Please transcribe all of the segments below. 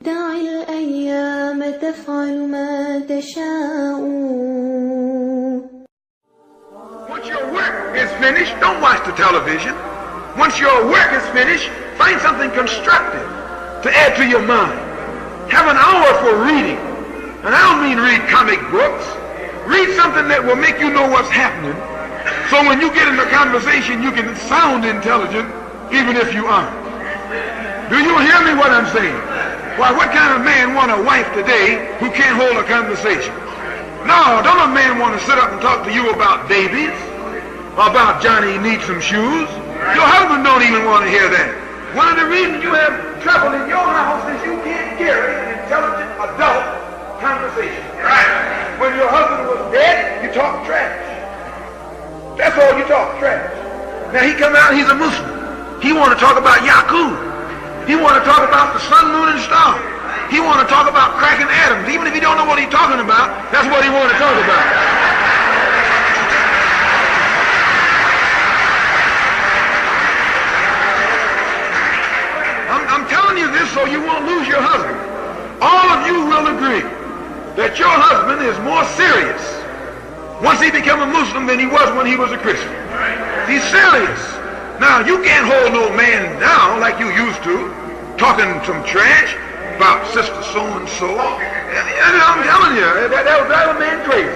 دع الأيام تفعل ما تشاء. Once your work is finished, don't watch the television. Once your work is finished, find something constructive to add to your mind. Have an hour for reading. And I don't mean read comic books. Read something that will make you know what's happening. So when you get in a conversation, you can sound intelligent even if you aren't. Do you hear me what I'm saying? Why, what kind of man want a wife today who can't hold a conversation? No, don't a man want to sit up and talk to you about babies? Or about Johnny needs some shoes? Your husband don't even want to hear that. One of the reasons you have trouble in your house is you can't carry an intelligent adult conversation. Right. When your husband was dead, you talk trash. That's all you talk trash. Now he come out, he's a Muslim. He want to talk about Yaqub. He want to talk about the sun, moon, and stars. He want to talk about cracking atoms. Even if he don't know what he's talking about, that's what he want to talk about. I'm telling you this so you won't lose your husband. All of you will agree that your husband is more serious once he became a Muslim than he was when he was a Christian. He's serious. Now, you can't hold no man down like you used to, talking some trash about sister so-and-so. I'm telling you, that would drive a man crazy.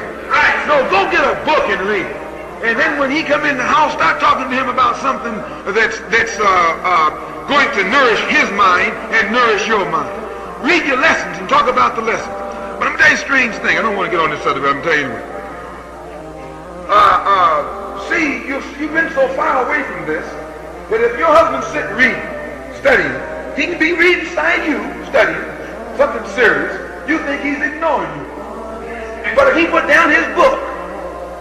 No, go get a book and read it. And then when he come in the house, start talking to him about something that's going to nourish his mind and nourish your mind. Read your lessons and talk about the lessons. But I'm going to tell you a strange thing. I don't want to get on this subject, but I'm telling you anyway. See, you've been so far away from this that if your husband sit reading, studying, he can be reading beside you, studying, something serious, you think he's ignoring you. But if he put down his book,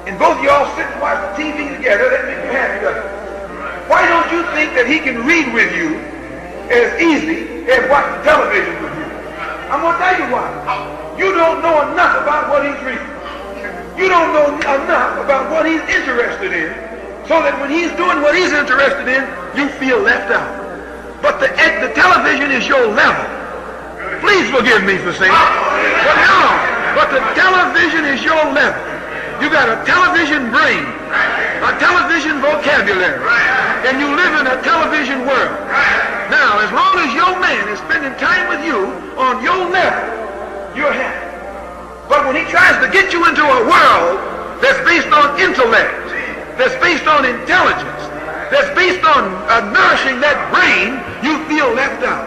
and both of y'all sit and watch the TV together, that makes you happy, doesn't it? Why don't you think that he can read with you as easy as watch the television with you? I'm going to tell you why. You don't know enough about what he's reading. You don't know enough about what he's interested in, so that when he's doing what he's interested in, you feel left out. But the television is your level. Please forgive me for saying it. But the television is your level. You got a television brain, a television vocabulary, and you live in a television world. Now, as long as your man is spending time with you on your level, you're happy. But when he tries to get you into a world that's based on intellect, that's based on intelligence, that's based on nourishing that brain, you feel left out.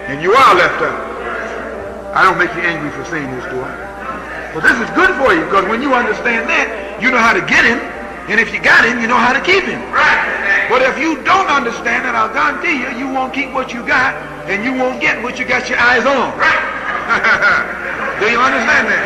And you are left out. I don't make you angry for saying this, do I? But this is good for you, because when you understand that, you know how to get him, and if you got him, you know how to keep him. But if you don't understand it, I'll guarantee you, you won't keep what you got, and you won't get what you got your eyes on. Do you understand that?